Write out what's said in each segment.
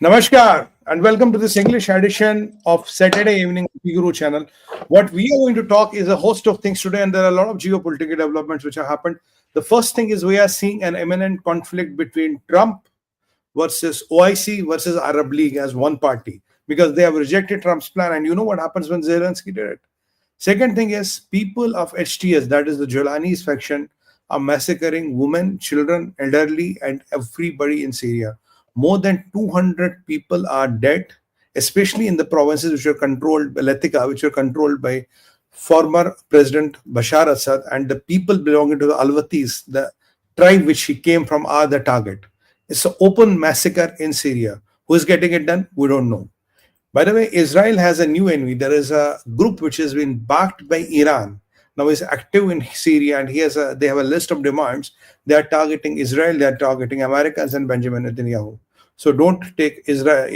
Namaskar and welcome to this English edition of Saturday evening Guru channel. What we are going to talk is a host of things today, and there are a lot of geopolitical developments which have happened. The first thing is we are seeing an imminent conflict between Trump versus OIC versus Arab League as one party because they have rejected Trump's plan, and you know what happens when Zelensky did it. Second thing is people of HTS, that is the Jolani's faction, are massacring women, children, elderly, and everybody in Syria. More than 200 people are dead, especially in the provinces which are controlled by 𝗟𝗡𝗙𝗏, which are controlled by former President Bashar Assad, and the people belonging to the Alwatis, the tribe which he came from, are the target. It's an open massacre in Syria. Who is getting it done? We don't know. By the way, Israel has a new enemy. There is a group which has been backed by Iran. Now is active in Syria, and they have a list of demands. They are targeting Israel, they are targeting Americans and Benjamin Netanyahu. So don't take Israel,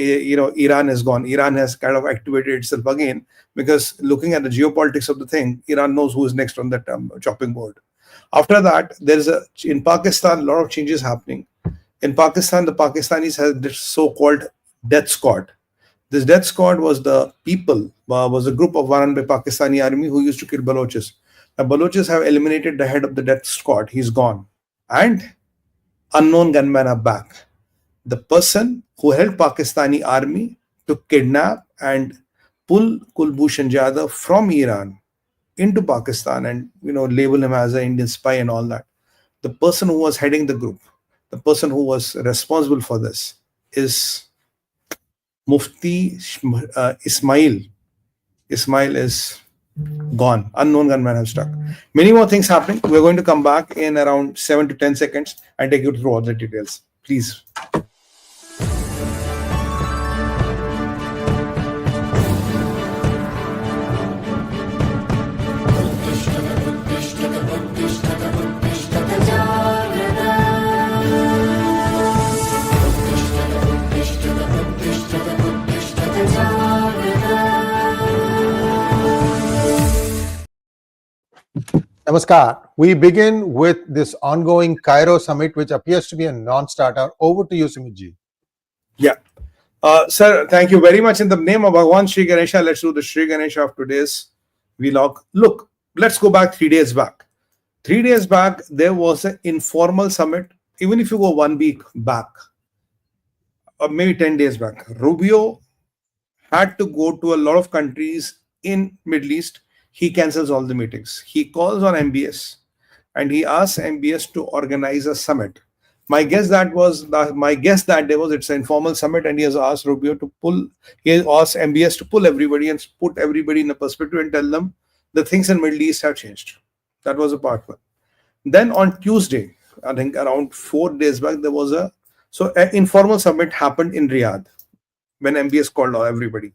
Iran is gone. Iran has kind of activated itself again because looking at the geopolitics of the thing, Iran knows who is next on that chopping board. After that, in Pakistan, a lot of changes happening. In Pakistan, the Pakistanis have this so-called death squad. This death squad was a group of run by Pakistani army who used to kill Balochis. Now, Balochis have eliminated the head of the death squad. He's gone. And unknown gunmen are back. The person who helped Pakistani army to kidnap and pull Kulbhushan Jadhav from Iran into Pakistan and label him as an Indian spy and all that. The person who was heading the group, the person who was responsible for this is Mufti Ismail. Ismail is gone. Unknown gunmen have struck. Many more things happening. We're going to come back in around 7 to 10 seconds and take you through all the details. Please. Namaskar. We begin with this ongoing Cairo summit, which appears to be a non-starter. Over to you, Sumit. Yeah. Sir, thank you very much. In the name of Bhagwan Sree Ganesha, let's do the Sree Ganesha of today's vlog. Look, let's go back 3 days back. 3 days back, there was an informal summit. Even if you go 1 week back, or maybe 10 days back, Rubio had to go to a lot of countries in Middle East. He cancels all the meetings. He calls on MBS and he asks MBS to organize a summit. My guess that day was it's an informal summit, and he has asked MBS to pull everybody and put everybody in a perspective and tell them the things in Middle East have changed. That was a part one. Then on Tuesday, I think around 4 days back, there was an informal summit happened in Riyadh when MBS called everybody.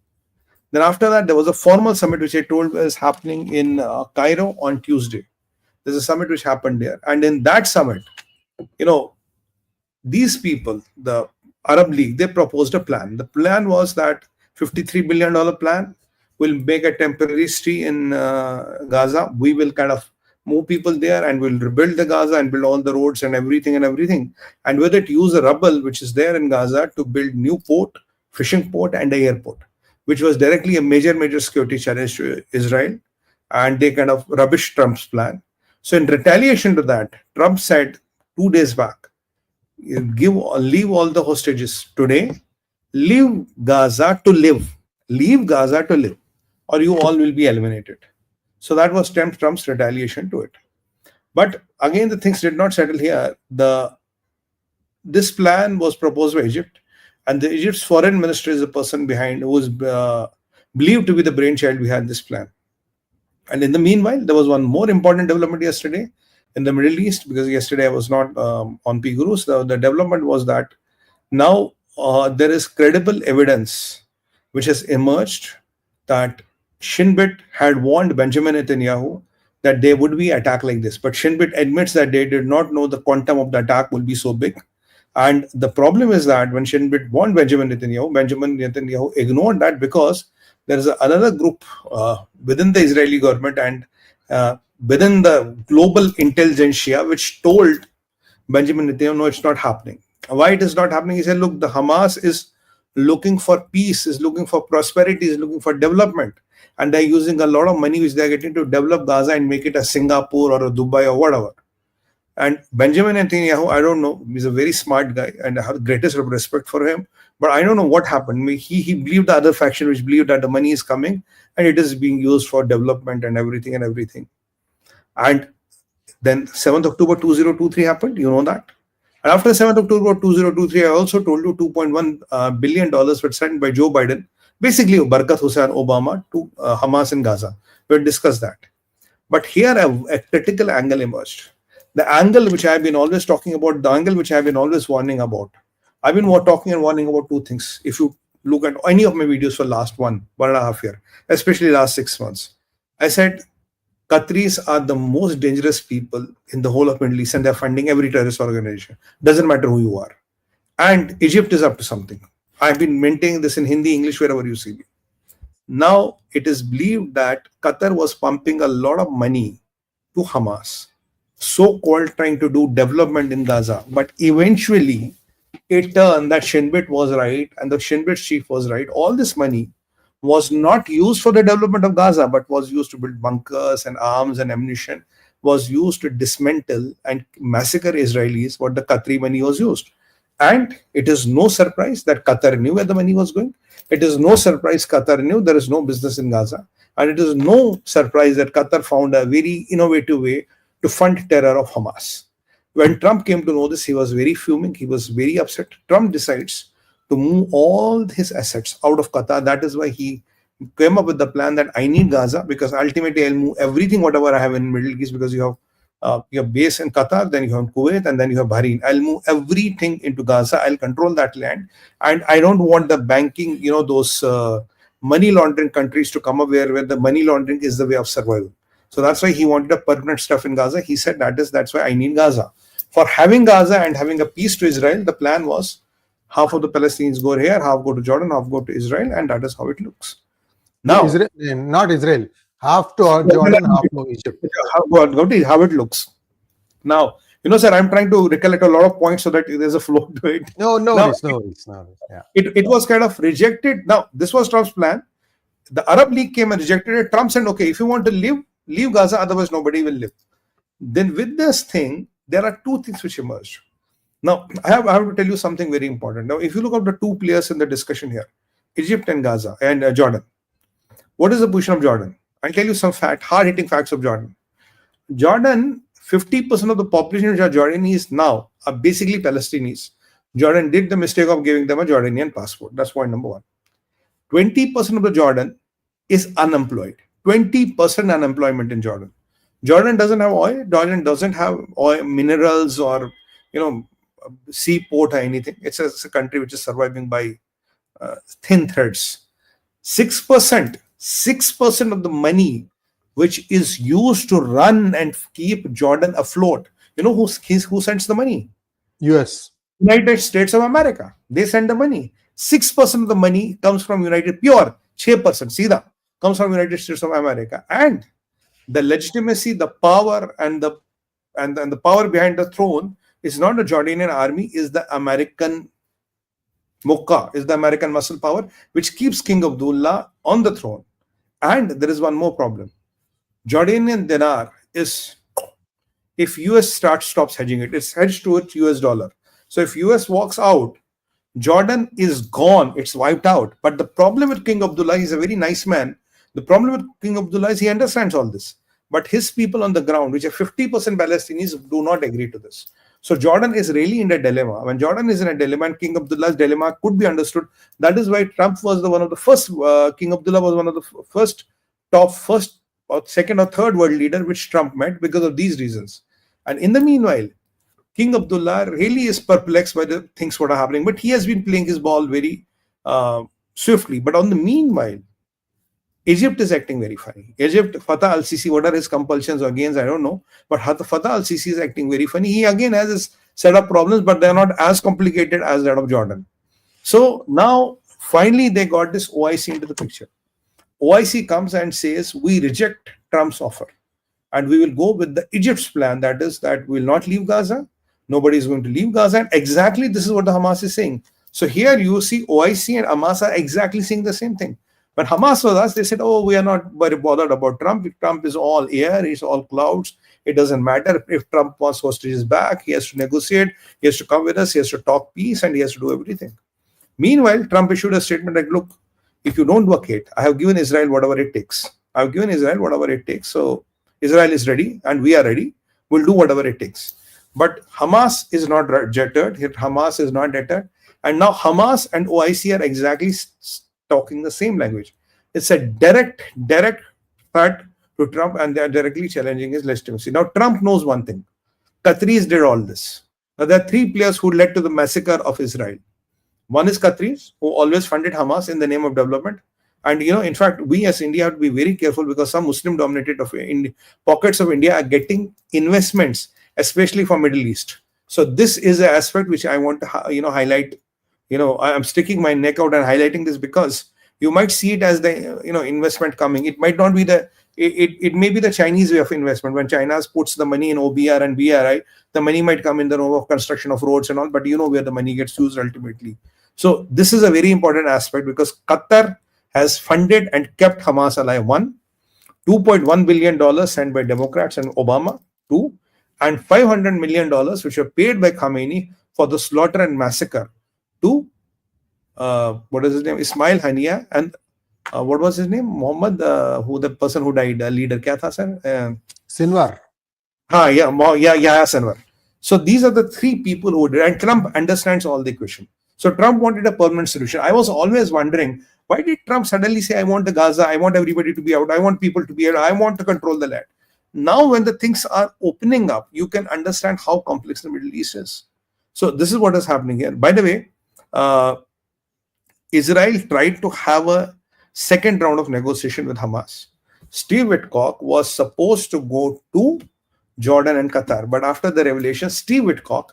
Then after that, there was a formal summit which I told was happening in Cairo on Tuesday. There's a summit which happened there. And in that summit, these people, the Arab League, they proposed a plan. The plan was that $53 billion plan will make a temporary stay in Gaza. We will kind of move people there and we'll rebuild the Gaza and build all the roads and everything. And with it, use the rubble which is there in Gaza to build new port, fishing port, and an airport, which was directly a major security challenge to Israel, and they kind of rubbished Trump's plan. So in retaliation to that, Trump said 2 days back, leave all the hostages today, leave Gaza to live, or you all will be eliminated. So that was Trump's retaliation to it. But again, the things did not settle here. This plan was proposed by Egypt. And the Egypt's foreign minister is the person behind who is believed to be the brainchild behind this plan. And in the meanwhile, there was one more important development yesterday in the Middle East, because yesterday I was not on P Gurus. The development was that now there is credible evidence which has emerged that Shin Bet had warned Benjamin Netanyahu that there would be an attack like this. But Shin Bet admits that they did not know the quantum of the attack will be so big. And the problem is that when Shin Bet warned Benjamin Netanyahu ignored that because there is another group within the Israeli government and within the global intelligentsia which told Benjamin Netanyahu, no, it's not happening. Why it is not happening? He said, look, the Hamas is looking for peace, is looking for prosperity, is looking for development. And they're using a lot of money which they're getting to develop Gaza and make it a Singapore or a Dubai or whatever. And Benjamin Netanyahu, I don't know, he's a very smart guy and I have the greatest respect for him. But I don't know what happened. He believed the other faction, which believed that the money is coming and it is being used for development and everything and everything. And then 7th October 2023 happened, you know that. And after 7th October 2023, I also told you $2.1 billion were sent by Joe Biden, basically Barack Hussein Obama, to Hamas in Gaza. We'll discuss that. But here a critical angle emerged. The angle which I have been always talking about, the angle which I have been always warning about. I've been talking and warning about two things. If you look at any of my videos for last one and a half year, especially last 6 months, I said Qataris are the most dangerous people in the whole of Middle East and they're funding every terrorist organization. Doesn't matter who you are. And Egypt is up to something. I've been maintaining this in Hindi, English, wherever you see me. Now, it is believed that Qatar was pumping a lot of money to Hamas, so-called trying to do development in Gaza. But eventually, it turned that Shin Bet was right and the Shin Bet chief was right. All this money was not used for the development of Gaza, but was used to build bunkers and arms and ammunition, was used to dismantle and massacre Israelis, what the Qatari money was used. And it is no surprise that Qatar knew where the money was going. It is no surprise Qatar knew there is no business in Gaza. And it is no surprise that Qatar found a very innovative way to fund terror of Hamas. When Trump came to know this, he was very fuming. He was very upset. Trump decides to move all his assets out of Qatar. That is why he came up with the plan that I need Gaza because ultimately I'll move everything, whatever I have in Middle East, because you have your base in Qatar, then you have Kuwait, and then you have Bahrain. I'll move everything into Gaza. I'll control that land. And I don't want the banking, those money laundering countries to come up where the money laundering is the way of survival. So that's why he wanted a permanent stuff in Gaza. He said that's why I need Gaza. For having Gaza and having a peace to Israel, the plan was half of the Palestinians go here, half go to Jordan, half go to Israel, and that is how it looks. Now, not Israel, half to Jordan, half to Egypt. How it looks. Now, sir, I'm trying to recollect a lot of points so that there's a flow to it. No worries. Yeah. It was kind of rejected. Now, this was Trump's plan. The Arab League came and rejected it. Trump said, okay, if you want to leave Gaza, otherwise nobody will live. Then with this thing, there are two things which emerged. Now, I have to tell you something very important. Now, if you look at the two players in the discussion here, Egypt and Gaza and Jordan, what is the position of Jordan? I'll tell you some hard-hitting facts of Jordan. Jordan, 50% of the population which are Jordanians now are basically Palestinians. Jordan did the mistake of giving them a Jordanian passport. That's point number one. 20% of the Jordan is unemployed. 20% unemployment in Jordan. Jordan doesn't have oil. Jordan doesn't have oil, minerals, or seaport or anything. It's a country which is surviving by thin threads. 6% of the money which is used to run and keep Jordan afloat. Who sends the money? US. United States of America. They send the money. 6% of the money comes from pure 6% Sida comes from United States of America. And the legitimacy, the power, and the power behind the throne is not the Jordanian army, is the American Mukka, is the American muscle power, which keeps King Abdullah on the throne. And there is one more problem. Jordanian dinar is, if US stops hedging it, it's hedged towards US dollar. So if US walks out, Jordan is gone, it's wiped out. But the problem with King Abdullah, he's a very nice man. The problem with King Abdullah is he understands all this. But his people on the ground, which are 50% Palestinians, do not agree to this. So Jordan is really in a dilemma. When Jordan is in a dilemma, and King Abdullah's dilemma could be understood. That is why Trump was one of the first, King Abdullah was one of the first or second or third world leader which Trump met because of these reasons. And in the meanwhile, King Abdullah really is perplexed by the things what are happening, but he has been playing his ball very swiftly. But on the meanwhile, Egypt is acting very funny. Egypt, Fattah al-Sisi, what are his compulsions or gains, I don't know. But Fattah al-Sisi is acting very funny. He again has his set of problems, but they are not as complicated as that of Jordan. So now, finally, they got this OIC into the picture. OIC comes and says, we reject Trump's offer. And we will go with the Egypt's plan, that is that we will not leave Gaza. Nobody is going to leave Gaza. And exactly this is what the Hamas is saying. So here you see OIC and Hamas are exactly saying the same thing. When Hamas was asked, they said, oh, we are not very bothered about Trump. Trump is all air, he's all clouds. It doesn't matter if Trump wants hostages back. He has to negotiate, he has to come with us, he has to talk peace, and he has to do everything. Meanwhile, Trump issued a statement like, look, if you don't vacate, I have given Israel whatever it takes. I have given Israel whatever it takes. So Israel is ready and we are ready. We'll do whatever it takes. But Hamas is not deterred. Hamas is not deterred. And now Hamas and OIC are exactly talking the same language. It's a direct threat to Trump, and they are directly challenging his legitimacy. Now, Trump knows one thing. Qataris did all this. Now, there are three players who led to the massacre of Israel. One is Qataris, who always funded Hamas in the name of development. And, in fact, we as India have to be very careful because some Muslim-dominated pockets of India are getting investments, especially from Middle East. So this is an aspect which I want to, highlight. I'm sticking my neck out and highlighting this because you might see it as the, investment coming. It might not be it may be the Chinese way of investment. When China puts the money in OBR and BRI, the money might come in the form of construction of roads and all, but where the money gets used ultimately. So this is a very important aspect because Qatar has funded and kept Hamas alive. One, $2.1 billion sent by Democrats and Obama. Two, and $500 million which were paid by Khamenei for the slaughter and massacre to what is his name? Ismail Haniya, and what was his name? Muhammad, who the person who died, leader. Kya tha, sir? Sinwar. Yeah, Sinwar. So these are the three people who did, and Trump understands all the equation. So Trump wanted a permanent solution. I was always wondering, why did Trump suddenly say, I want the Gaza, I want everybody to be out, I want people to be out, I want to control the land. Now when the things are opening up, you can understand how complex the Middle East is. So this is what is happening here. By the way, Israel tried to have a second round of negotiation with Hamas. Steve Witkoff was supposed to go to Jordan and Qatar, but after the revelation, Steve Witkoff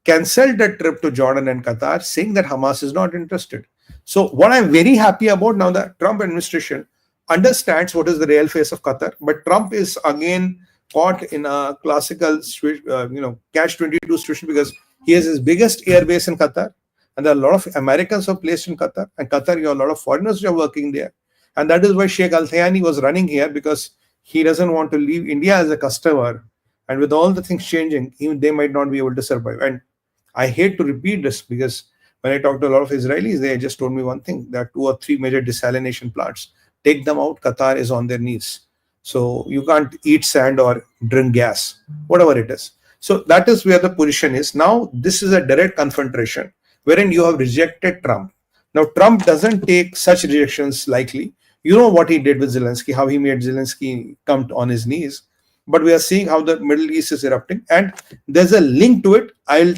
cancelled the trip to Jordan and Qatar, saying that Hamas is not interested. So what I'm very happy about now, the Trump administration understands what is the real face of Qatar, but Trump is again caught in a classical catch-22 situation because he has his biggest air base in Qatar, and there are a lot of Americans who are placed in Qatar, and Qatar, you have a lot of foreigners who are working there, and that is why Sheikh Al-Thani was running here, because he doesn't want to leave India as a customer, and with all the things changing, they might not be able to survive. And I hate to repeat this because when I talk to a lot of Israelis, they just told me one thing: there are 2 or 3 major desalination plants. Take them out, Qatar is on their knees. So you can't eat sand or drink gas, whatever it is. So that is where the position is. Now, this is a direct confrontation wherein you have rejected Trump. Now, Trump doesn't take such rejections lightly. You know what he did with Zelensky, how he made Zelensky come on his knees. But we are seeing how the Middle East is erupting. And there's a link to it. I'll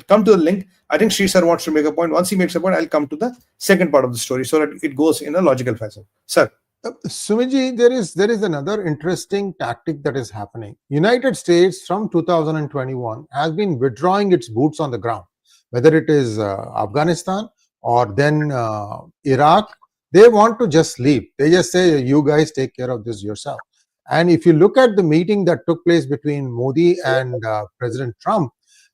come to the link. I think Sree sir wants to make a point. Once he makes a point, I'll come to the second part of the story so that it goes in a logical fashion. Sir. Sumiji, there is another interesting tactic that is happening. United States from 2021 has been withdrawing its boots on the ground, whether it is Afghanistan or then Iraq. They want to just leave. They just say, you guys take care of this yourself. And if you look at the meeting that took place between Modi and President Trump,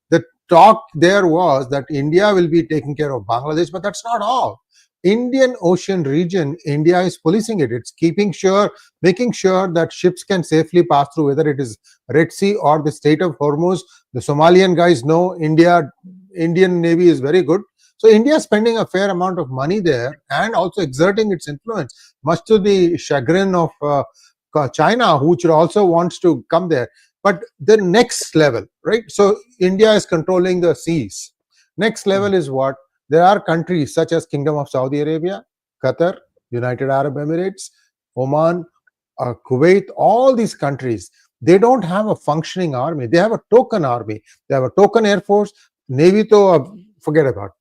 the talk there was that India will be taking care of Bangladesh, but that's not all. Indian Ocean region, India is policing it. It's making sure that ships can safely pass through, whether it is Red Sea or the Strait of Hormuz. The Somalian guys know Indian Navy is very good. So India is spending a fair amount of money there and also exerting its influence, much to the chagrin of China, which also wants to come there. But the next level, right? So India is controlling the seas. Next level is what? There are countries such as Kingdom of Saudi Arabia, Qatar, United Arab Emirates, Oman, Kuwait, all these countries, they don't have a functioning army. They have a token army. They have a token air force. Navy, forget about it.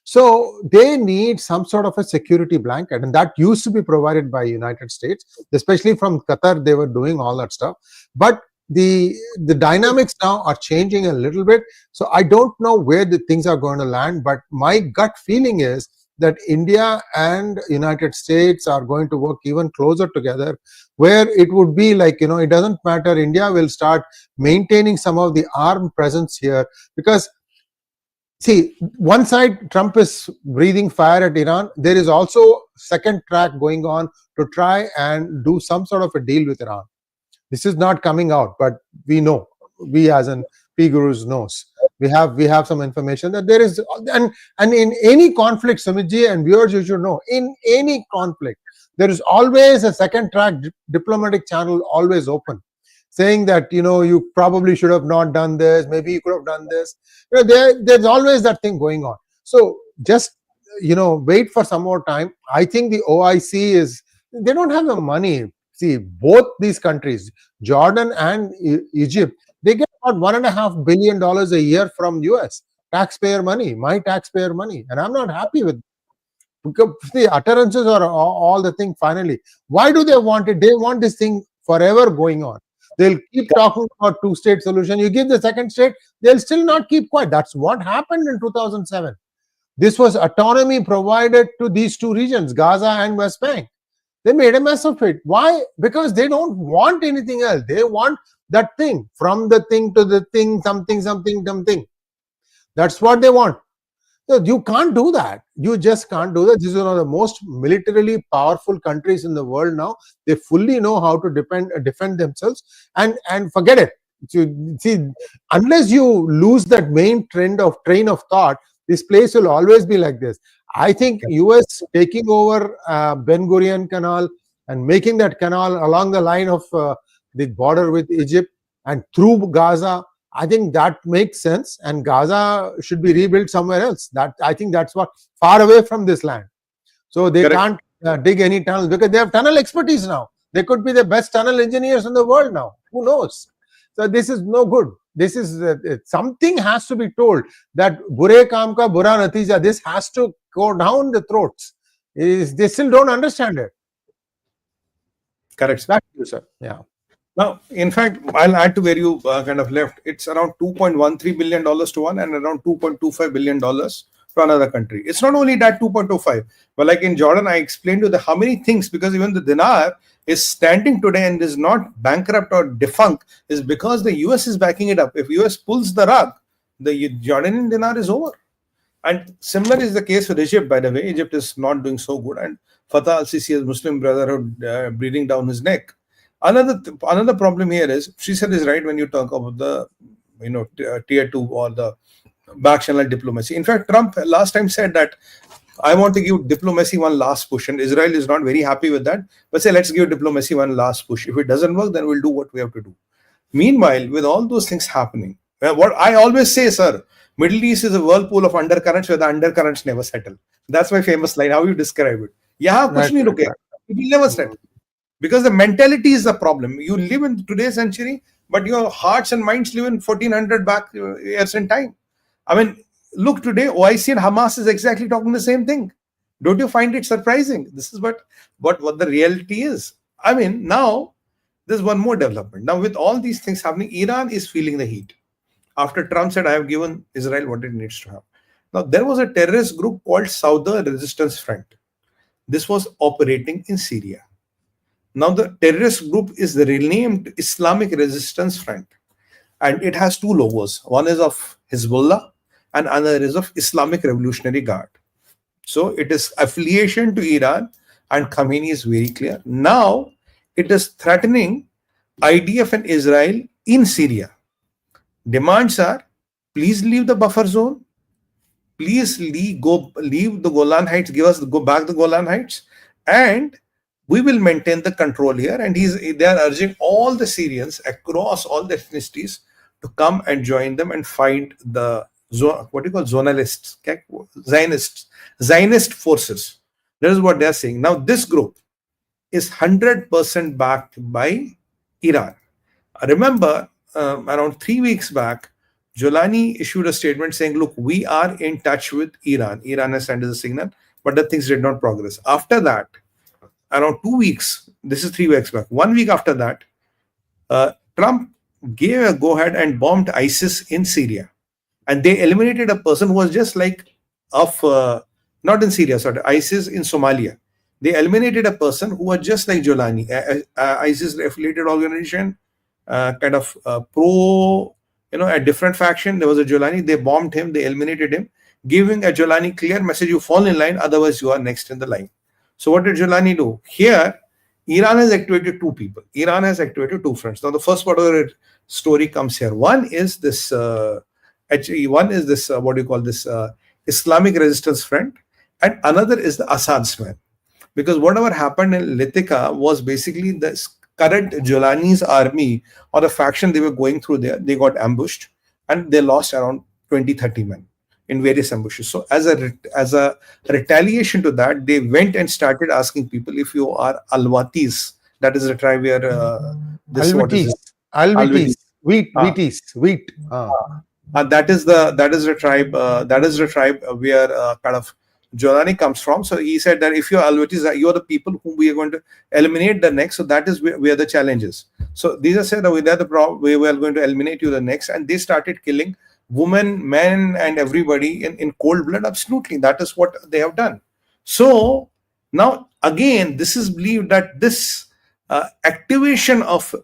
So they need some sort of a security blanket, and that used to be provided by United States, especially from Qatar. They were doing all that stuff. But the dynamics now are changing a little bit. So I don't know where the things are going to land, but my gut feeling is that India and United States are going to work even closer together, where it would be like, it doesn't matter. India will start maintaining some of the armed presence here, because See, one side Trump is breathing fire at Iran. There is also second track going on to try and do some sort of a deal with Iran. This is not coming out, but we know, we as in P Gurus knows. We have some information that there is, and in any conflict, Sumit and viewers, you should know, in any conflict, there is always a second track diplomatic channel always open, saying that, you probably should have not done this, maybe you could have done this. There's always that thing going on. So just wait for some more time. I think the OIC they don't have the money. See, both these countries, Jordan and Egypt, they get about $1.5 billion a year from US taxpayer money, my taxpayer money, and I'm not happy with it. Because the utterances are all the thing. Finally, why do they want it? They want this thing forever going on. They'll keep talking about two-state solution. You give the second state, they'll still not keep quiet. That's what happened in 2007. This was autonomy provided to these two regions, Gaza and West Bank. They made a mess of it. Why? Because they don't want anything else. They want that thing, from the thing to the thing, something. That's what they want. So you can't do that. You just can't do that. This is one of the most militarily powerful countries in the world now. They fully know how to defend themselves, and forget it. You see, unless you lose that main train of thought, this place will always be like this. I think US taking over Ben Gurion Canal and making that canal along the line of the border with Egypt and through Gaza, I think that makes sense, and Gaza should be rebuilt somewhere else. I think that's what, far away from this land. So they can't dig any tunnels, because they have tunnel expertise now. They could be the best tunnel engineers in the world now. Who knows? So this is no good. This is something has to be told, that bure kaam ka bura natija. This has to go down the throats. They still don't understand it. Correct. Back to you, sir. Yeah. Now, in fact, I'll add to where you kind of left. It's around $2.13 billion to one, and around $2.25 billion to another country. It's not only that 2.25, but like in Jordan, I explained to you how many things, because even the dinar is standing today and is not bankrupt or defunct, is because the US is backing it up. If US pulls the rug, the Jordanian dinar is over. And similar is the case with Egypt, by the way. Egypt is not doing so good, and Fatah al-Sisi, Muslim Brotherhood, breathing down his neck. Another problem here is, she said is right when you talk about the tier 2 or the back channel diplomacy. In fact, Trump last time said that I want to give diplomacy one last push, and Israel is not very happy with that, but say let's give diplomacy one last push. If it doesn't work, then we'll do what we have to do. Meanwhile, with all those things happening, what I always say, sir, Middle East is a whirlpool of undercurrents where the undercurrents never settle. That's my famous line. How you describe it? Yahan kuch nahi ruke. It will never settle. Because the mentality is the problem. You live in today's century, but your hearts and minds live in 1400 back years in time. I mean, look today, OIC and Hamas is exactly talking the same thing. Don't you find it surprising? This is what the reality is. I mean, now there's one more development. Now, with all these things happening, Iran is feeling the heat. After Trump said, I have given Israel what it needs to have. Now, there was a terrorist group called 𝗍𝗏 Resistance Front. This was operating in Syria. Now, the terrorist group is renamed Islamic Resistance Front, and it has two logos. One is of Hezbollah and another is of Islamic Revolutionary Guard. So it is affiliation to Iran, and Khamenei is very clear. Now, it is threatening IDF and Israel in Syria. Demands are, please leave the buffer zone. Please leave the Golan Heights. Go back the Golan Heights, and we will maintain the control here. And they are urging all the Syrians across all the ethnicities to come and join them and fight the zonalists, Zionist forces. That is what they are saying. Now, this group is 100% backed by Iran. Remember, around 3 weeks back, Jolani issued a statement saying, look, we are in touch with Iran. Iran has sent us a signal, but the things did not progress. After that, around 2 weeks, this is 3 weeks back, 1 week after that, Trump gave a go-ahead and bombed ISIS in Syria. And they eliminated a person who was just like not in Syria, sorry, ISIS in Somalia. They eliminated a person who was just like Jolani, ISIS affiliated organization, kind of pro a different faction. There was a Jolani. They bombed him. They eliminated him, giving a Jolani clear message: you fall in line, otherwise you are next in the line. So what did Jolani do? Here, Iran has activated two people. Iran has activated two fronts. Now the first part of the story comes here. One is this. What do you call this? Islamic Resistance Front, and another is the Assad's men. Because whatever happened in 𝗤𝗏𝗏 was basically the current Jolani's army or the faction they were going through there. They got ambushed and they lost around 20-30 men in various ambushes. So as a retaliation to that, they went and started asking people, if you are Alwatis, that is the tribe where Alwatis, wheat. That is the tribe where kind of Jolani comes from. So he said that if you're Alwatis, you're the people whom we are going to eliminate the next. So that is where the challenge is. So these are said, we are going to eliminate you the next, and they started killing women, men, and everybody in cold blood. Absolutely, that is what they have done. So now again, this is believed that this activation of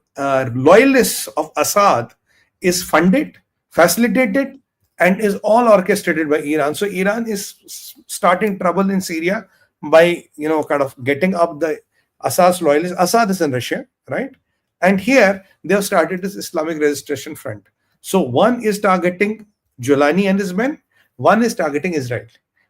loyalists of Assad is funded, facilitated, and is all orchestrated by Iran. So Iran is starting trouble in Syria by kind of getting up the Assad's loyalists. Assad is in Russia, right? And here they have started this Islamic Resistance Front. So one is targeting Jolani and his men, one is targeting Israel.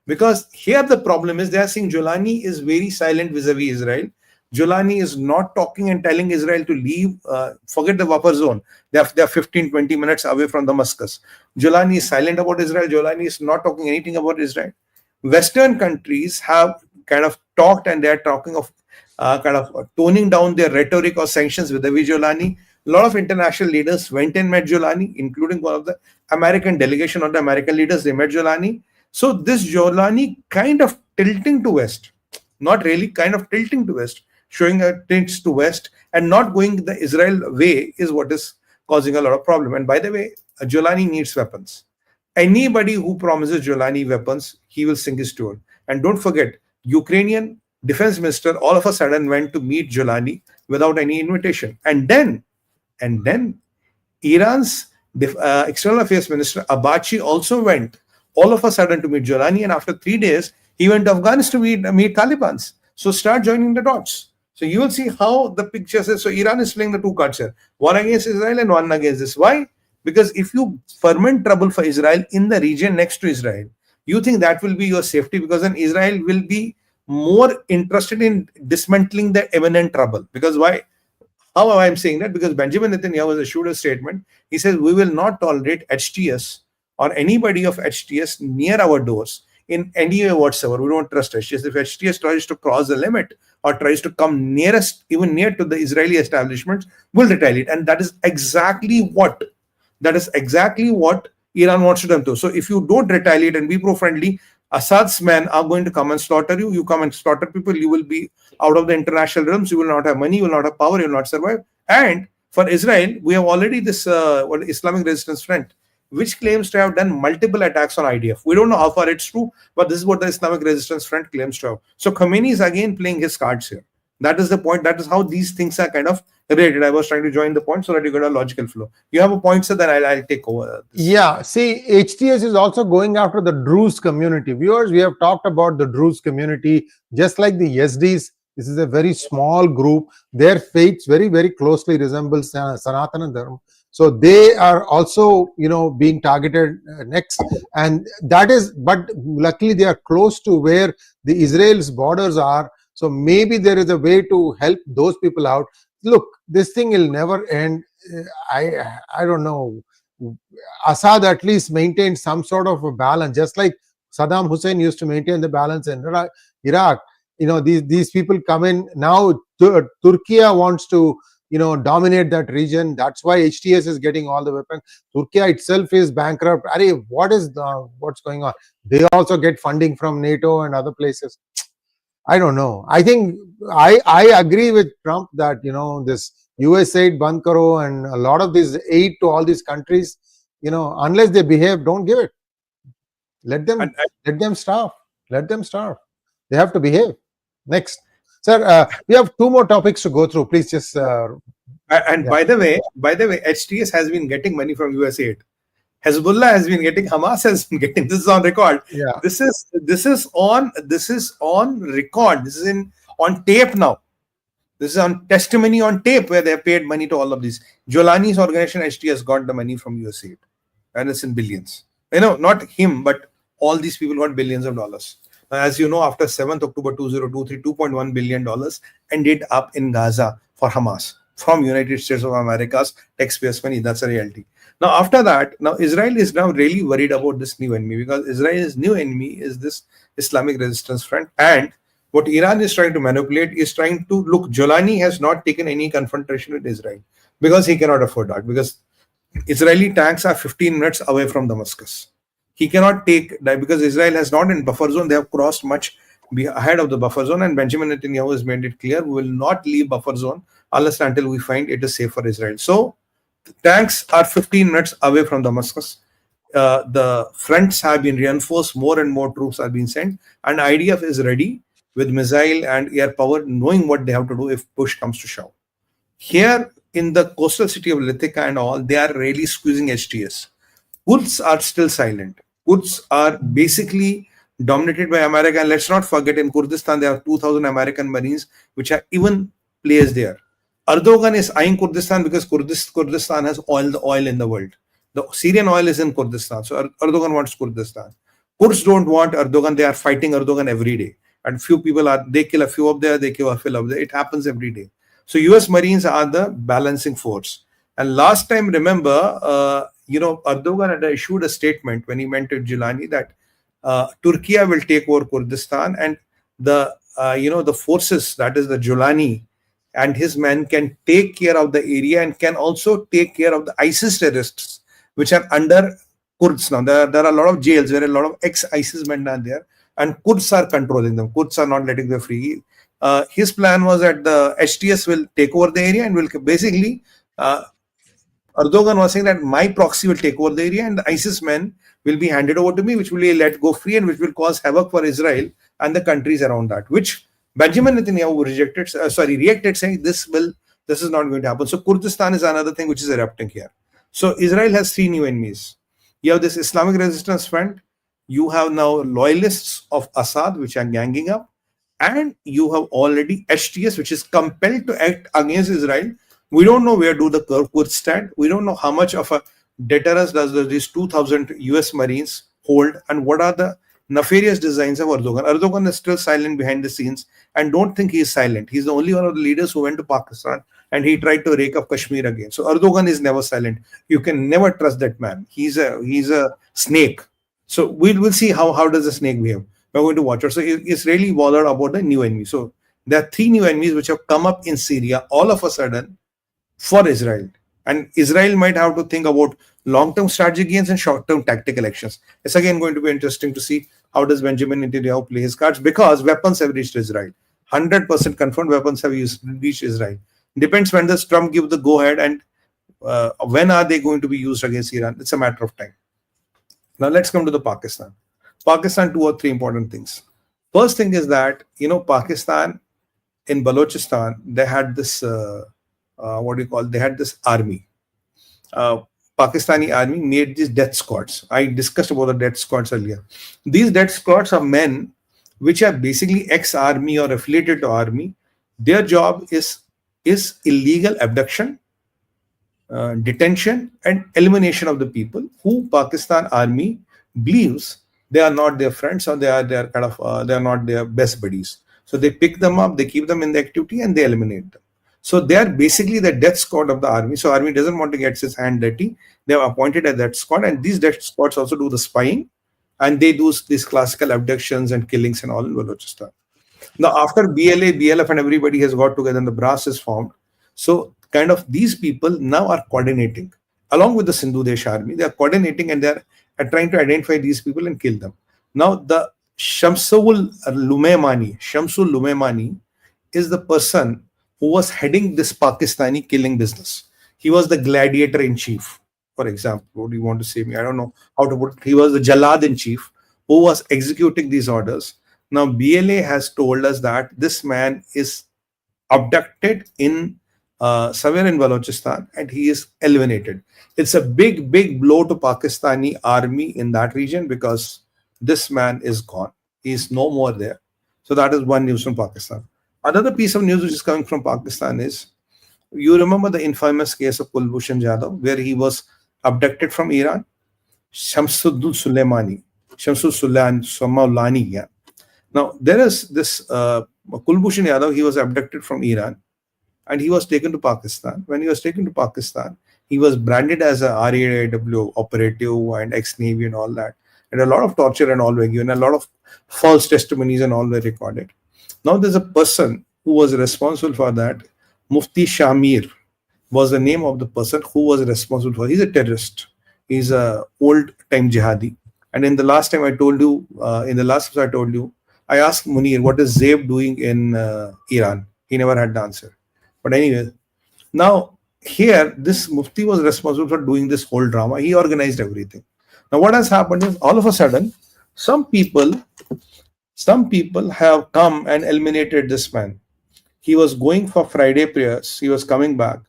Because here the problem is they are saying Jolani is very silent vis-a-vis Israel. Jolani is not talking and telling Israel to leave, forget the buffer zone. They are 15-20 minutes away from Damascus. Jolani is silent about Israel. Jolani is not talking anything about Israel. Western countries have kind of talked, and they are talking of kind of toning down their rhetoric or sanctions with Jolani. A lot of international leaders went and met Jolani, including one of the American delegation or the American leaders. They met Jolani. So this Jolani kind of tilting to West, not really, kind of tilting to West, showing a tints to West and not going the Israel way is what is causing a lot of problem. And by the way, Jolani needs weapons. Anybody who promises Jolani weapons, he will sink his tool. And don't forget, Ukrainian defense minister all of a sudden went to meet Jolani without any invitation. And then Iran's external affairs minister 𝗏𝗏𝗏 also went all of a sudden to meet Jolani, and after 3 days he went to Afghanistan to meet Taliban's. So start joining the dots. So you will see how the picture says. So Iran is playing the two cards here, one against Israel and one against this. Why? Because if you ferment trouble for Israel in the region next to Israel, you think that will be your safety, because then Israel will be more interested in dismantling the imminent trouble. Because why? How am I saying that? Because Benjamin Netanyahu has issued a statement. He says, we will not tolerate HTS or anybody of HTS near our doors in any way whatsoever. We don't trust HTS. If HTS tries to cross the limit or tries to come nearest, even near to the Israeli establishments, we'll retaliate. And that is exactly what Iran wants to do. So if you don't retaliate and be pro-friendly, Assad's men are going to come and slaughter you. You come and slaughter people, you will be out of the international realms. You will not have money, you will not have power, you will not survive. And for Israel, we have already this Islamic Resistance Front, which claims to have done multiple attacks on IDF. We don't know how far it's true, but this is what the Islamic Resistance Front claims to have. So Khomeini is again playing his cards here. That is the point. That is how these things are kind of related. I was trying to join the point so that you get a logical flow. You have a point, sir, then I'll take over. Yeah, see, HTS is also going after the Druze community. Viewers, we have talked about the Druze community, just like the Yazdis. This is a very small group. Their faiths very, very closely resemble Sanatana Dharma. So they are also, being targeted next. And that is, but luckily they are close to where the Israel's borders are. So maybe there is a way to help those people out. Look, this thing will never end. I don't know. Assad at least maintained some sort of a balance, just like Saddam Hussein used to maintain the balance in Iraq. These people come in now. Turkey wants to dominate that region. That's why HTS is getting all the weapons. Turkey itself is bankrupt. What's going on? They also get funding from NATO and other places. I don't know. I think I agree with Trump that this USAID Band Karo and a lot of this aid to all these countries, unless they behave, don't give it. Let them starve. Let them starve. They have to behave. Next, sir, we have 2 more topics to go through. Please just And Yeah. by the way, HTS has been getting money from USAID. Hezbollah has been getting, Hamas has been getting. This is on record. Yeah. This is on record. This is on tape now. This is on testimony on tape where they have paid money to all of these. Jolani's organization HTS got the money from USAID, and it's in billions. Not him, but all these people got billions of dollars. As you know, after 7th October 2023, $2.1 billion ended up in Gaza for Hamas from United States of America's taxpayers' money. That's a reality. Now, after that, Israel is now really worried about this new enemy, because Israel's new enemy is this Islamic Resistance Front. And what Iran is trying to manipulate is trying to look. Jolani has not taken any confrontation with Israel because he cannot afford that, because Israeli tanks are 15 minutes away from Damascus. He cannot take that because Israel has not in buffer zone. They have crossed much ahead of the buffer zone, and Benjamin Netanyahu has made it clear we will not leave buffer zone unless and until we find it is safe for Israel. So tanks are 15 minutes away from Damascus. The fronts have been reinforced. More and more troops are being sent, and IDF is ready with missile and air power, knowing what they have to do if push comes to shove. Here in the coastal city of 𝗤𝗧𝗏 and all, they are really squeezing HTS. Kurds are still silent. Kurds are basically dominated by America. And let's not forget, in Kurdistan, there are 2,000 American Marines, which are even placed there. Erdogan is eyeing Kurdistan because Kurdistan has all the oil in the world. The Syrian oil is in Kurdistan. So Erdogan wants Kurdistan. Kurds don't want Erdogan. They are fighting Erdogan every day. And few people they kill a few up there, they kill a few up there. It happens every day. So US Marines are the balancing force. And last time, remember, Erdogan had issued a statement when he went to Gilani that Turkey will take over Kurdistan, and the forces, that is the Jolani and his men, can take care of the area and can also take care of the ISIS terrorists, which are under Kurds now. There are a lot of jails where a lot of ex-ISIS men are there, and Kurds are controlling them. Kurds are not letting them free. His plan was that the HTS will take over the area and will basically... Erdogan was saying that my proxy will take over the area and the ISIS men will be handed over to me, which will be let go free and which will cause havoc for Israel and the countries around that, which Benjamin Netanyahu reacted saying this is not going to happen. So Kurdistan is another thing which is erupting here. So Israel has three new enemies. You have this Islamic Resistance Front, you have now loyalists of Assad which are ganging up, and you have already HTS which is compelled to act against Israel. We don't know where do the Kurds stand. We don't know how much of a deterrence does these 2,000 US Marines hold, and what are the nefarious designs of Erdogan. Erdogan is still silent behind the scenes, and don't think he is silent. He's the only one of the leaders who went to Pakistan and he tried to rake up Kashmir again. So Erdogan is never silent. You can never trust that man. He's a snake. So we'll see how does the snake behave. We're going to watch it. So it's really bothered about the new enemy. So there are three new enemies which have come up in Syria all of a sudden for Israel. And Israel might have to think about long-term strategic gains and short-term tactical actions. It's again going to be interesting to see how does Benjamin Netanyahu play his cards, because weapons have reached Israel. 100% confirmed weapons have reached Israel. Depends when does Trump give the go-ahead, and when are they going to be used against Iran. It's a matter of time. Now let's come to the Pakistan. Pakistan, two or three important things. First thing is that, Pakistan, in Balochistan, they had this... they had this army. Pakistani army made these death squads. I discussed about the death squads earlier. These death squads are men which are basically ex-army or affiliated to army. Their job is illegal abduction, detention, and elimination of the people who Pakistan army believes they are not their friends, or they are not their best buddies. So they pick them up, they keep them in the activity, and they eliminate them. So they are basically the death squad of the army. So army doesn't want to get its hand dirty. They have appointed a death squad, and these death squads also do the spying, and they do these classical abductions and killings and all in Balochistan. Now after BLA, BLF and everybody has got together and the brass is formed. So kind of these people now are coordinating along with the Sindhu Desh army. They are coordinating and they are trying to identify these people and kill them. Now the Shamsul Lumaymani is the person who was heading this Pakistani killing business. He was the gladiator in chief, for example. What do you want to say me? I don't know how to put it. He was the Jalad in chief who was executing these orders. Now BLA has told us that this man is abducted in somewhere in Balochistan, and he is eliminated. It's a big, big blow to Pakistani army in that region because this man is gone. He is no more there. So that is one news from Pakistan. Another piece of news which is coming from Pakistan is, you remember the infamous case of Kulbhushan Jadhav, where he was abducted from Iran? Shamsul Sulaimani, yeah. Now, there is this Kulbhushan Jadhav, he was abducted from Iran and he was taken to Pakistan. When he was taken to Pakistan, he was branded as a 𝗟𝗡𝗙𝗪 operative and ex-Navy and all that. And a lot of torture and all were given, a lot of false testimonies and all were recorded. Now, there's a person who was responsible for that. Mufti Shamir was the name of the person who was responsible for. He's a terrorist. He's a old-time jihadi. And in the last time I told you, in the last episode I told you, I asked Munir, what is 𝗟𝗡𝗙 doing in Iran? He never had the answer. But anyway, now here, this Mufti was responsible for doing this whole drama. He organized everything. Now what has happened is, all of a sudden, some people have come and eliminated this man. He was going for Friday prayers. He was coming back.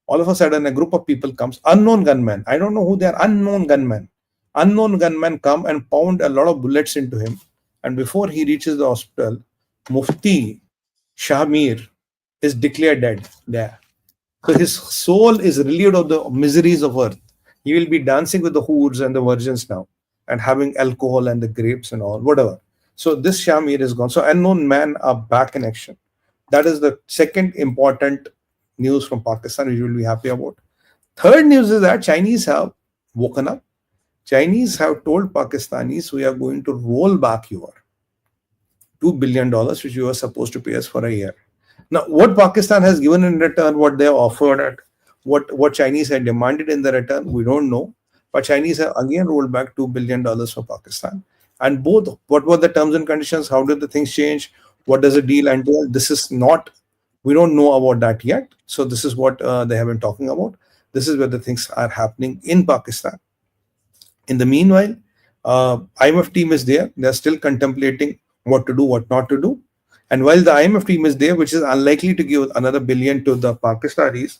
All of a sudden, a group of people comes, unknown gunmen. I don't know who they are, unknown gunmen. Unknown gunmen come and pound a lot of bullets into him. And before he reaches the hospital, Mufti Shamir is declared dead there. So his soul is relieved of the miseries of earth. He will be dancing with the hoods and the virgins now and having alcohol and the grapes and all, whatever. So this Shamir is gone. So unknown men are back in action. That is the second important news from Pakistan, which you will be happy about. Third news is that Chinese have woken up. Chinese have told Pakistanis, we are going to roll back your $2 billion, which you are supposed to pay us for a year. Now, what Pakistan has given in return, what they have offered, and what Chinese had demanded in the return, we don't know. But Chinese have again rolled back $2 billion for Pakistan. And both, what were the terms and conditions? How did the things change? What does the deal entail? This is not, we don't know about that yet. So this is what they have been talking about. This is where the things are happening in Pakistan. In the meanwhile, IMF team is there. They are still contemplating what to do, what not to do. And while the IMF team is there, which is unlikely to give another billion to the Pakistanis,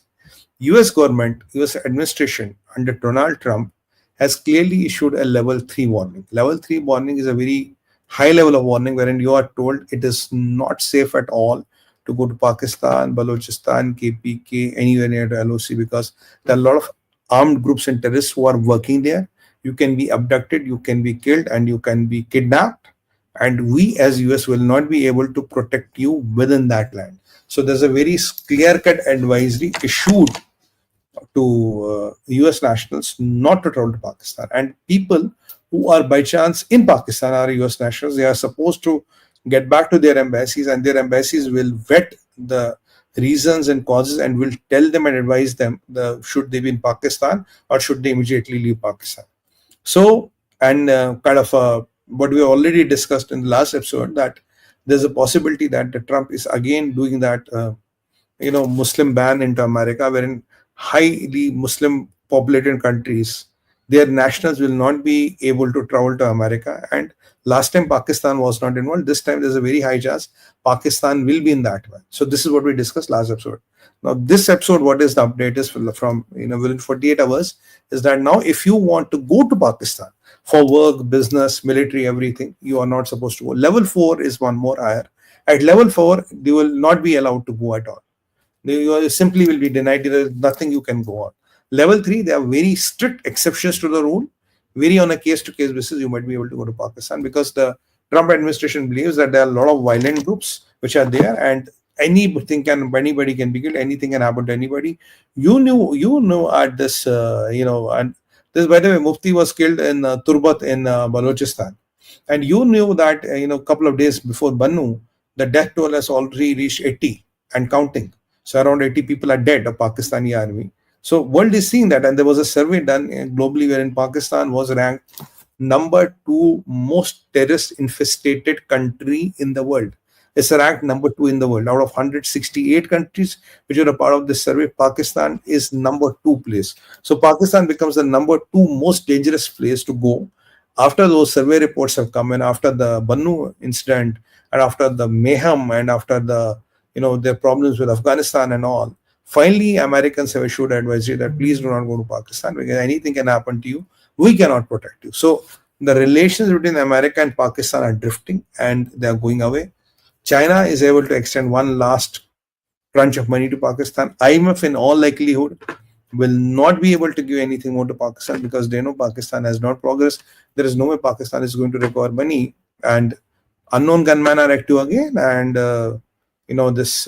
US government, US administration under Donald Trump has clearly issued a level 3 warning. Level 3 warning is a very high level of warning wherein you are told it is not safe at all to go to Pakistan, Balochistan, KPK, anywhere near the LOC, because there are a lot of armed groups and terrorists who are working there. You can be abducted, you can be killed, and you can be kidnapped. And we as US will not be able to protect you within that land. So there's a very clear-cut advisory issued to US nationals not to travel to Pakistan. And people who are by chance in Pakistan are US nationals. They are supposed to get back to their embassies, and their embassies will vet the reasons and causes and will tell them and advise them should they be in Pakistan or should they immediately leave Pakistan. So, and what we already discussed in the last episode, that there's a possibility that Trump is again doing that, Muslim ban into America, wherein highly Muslim populated countries, their nationals will not be able to travel to America. And last time Pakistan was not involved. This time there's a very high chance Pakistan will be in that one. So this is what we discussed last episode. Now this episode, what is the update is from within 48 hours is that now if you want to go to Pakistan for work, business, military, everything, you are not supposed to go. Level 4 is one more higher. At level 4, you will not be allowed to go at all. You simply will be denied. There is nothing you can go on. Level 3, there are very strict exceptions to the rule. Very on a case-to-case basis, you might be able to go to Pakistan because the Trump administration believes that there are a lot of violent groups which are there, and anybody can be killed. Anything can happen to anybody. You knew at this, and this, by the way, Mufti was killed in Turbat in Balochistan, and you knew that a couple of days before Bannu, the death toll has already reached 80 and counting. So around 80 people are dead of Pakistani army. So world is seeing that, and there was a survey done globally wherein Pakistan was ranked number 2 most terrorist infested country in the world. It's ranked number 2 in the world. Out of 168 countries which are a part of this survey, Pakistan is number 2 place. So Pakistan becomes the number 2 most dangerous place to go after those survey reports have come in, after the Bannu incident, and after the mayhem, and after the their problems with Afghanistan and all. Finally, Americans have issued advisory that please do not go to Pakistan because anything can happen to you. We cannot protect you. So the relations between America and Pakistan are drifting and they are going away. China is able to extend one last crunch of money to Pakistan. IMF, in all likelihood, will not be able to give anything more to Pakistan because they know Pakistan has not progressed. There is no way Pakistan is going to recover money, and unknown gunmen are active again. And this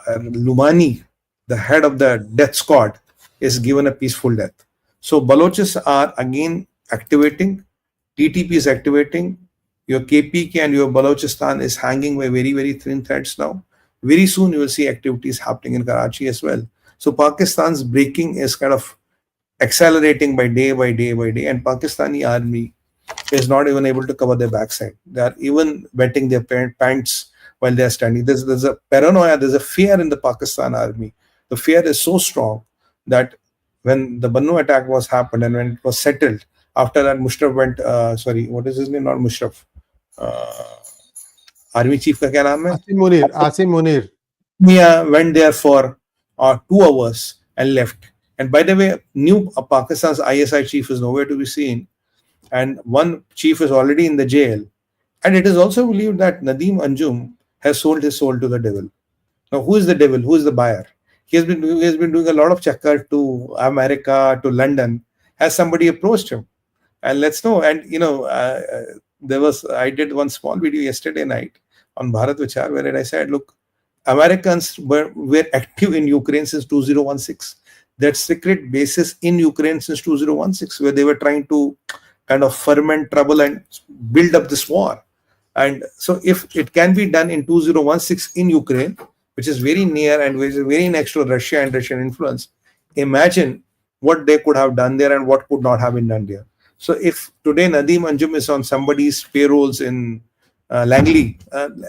Lumani, the head of the death squad, is given a peaceful death. So Balochis are again activating. TTP is activating. Your KPK and your Balochistan is hanging by very, very thin threads now. Very soon you will see activities happening in Karachi as well. So Pakistan's breaking is kind of accelerating by day by day by day, and Pakistani army is not even able to cover their backside. They are even wetting their pants while they are standing. There's a paranoia, there's a fear in the Pakistan army. The fear is so strong that when the Bannu attack was happened and when it was settled, after that Mushraf went, what is his name? Not Mushraf. Army chief ka kya naam hai? Asim Munir. Mia went there for 2 hours and left. And by the way, new Pakistan's ISI chief is nowhere to be seen. And one chief is already in the jail. And it is also believed that Nadeem Anjum has sold his soul to the devil. Now, who is the devil? Who is the buyer? He has been doing a lot of chakkar to America, to London. Has somebody approached him? And let's know. And, I did one small video yesterday night on Bharat Vichar where I said, look, Americans were active in Ukraine since 2016. That secret bases in Ukraine since 2016, where they were trying to kind of ferment trouble and build up this war. And so if it can be done in 2016 in Ukraine, which is very near and which is very next to Russia and Russian influence, imagine what they could have done there and what could not have been done there. So if today Nadeem Anjum is on somebody's payrolls in Langley,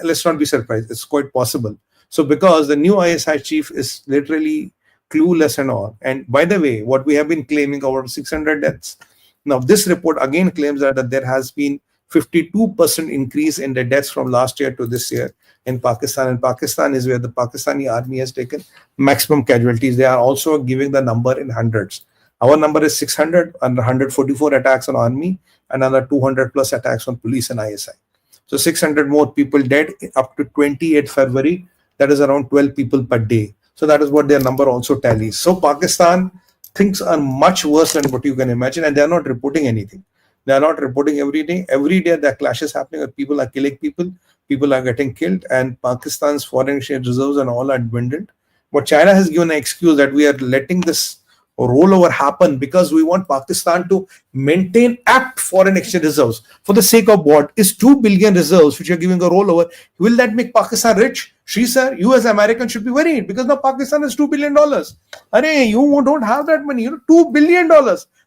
let's not be surprised. It's quite possible. So because the new ISI chief is literally clueless and all. And by the way, what we have been claiming over 600 deaths. Now, this report again claims that there has been 52% increase in the deaths from last year to this year in Pakistan. And Pakistan is where the Pakistani army has taken maximum casualties. They are also giving the number in hundreds. Our number is 600, and 144 attacks on army, and another 200 plus attacks on police and ISI. So 600 more people dead up to 28 February. That is around 12 people per day. So that is what their number also tallies. So Pakistan, things are much worse than what you can imagine, and they are not reporting anything. They are not reporting every day. Every day there are clashes happening, where people are killing people, people are getting killed, and Pakistan's foreign exchange reserves and all are dwindled. But China has given an excuse that we are letting this rollover happen because we want Pakistan to maintain apt foreign exchange reserves. For the sake of what? Is 2 billion reserves which are giving a rollover. Will that make Pakistan rich? Sree sir, you as Americans should be worried because now Pakistan has $2 billion. Arey, you don't have that money. $2 billion.